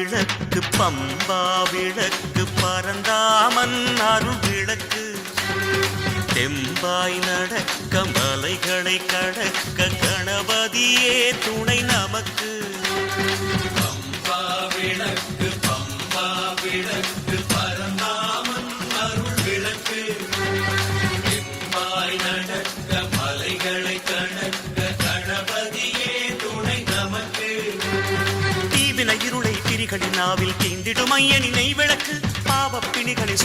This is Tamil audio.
விளக்கு பம்பா விளக்கு பரந்தாமன் அருள் விளக்கு தெம்பாய் நடக்க மலைகளை கடக்க கணபதியே துணை நமக்கு. பம்பா விளக்கு பரந்தாமன் அருள் விளக்கு தெம்பாய் நடக்க மலைகளை கடக்க கணபதியே துணை நமக்கு. தீவின இருளை திரிகளின் நாவில் தீண்டிடும் ஐயனினை விளக்கு பாவப்பிணிகளை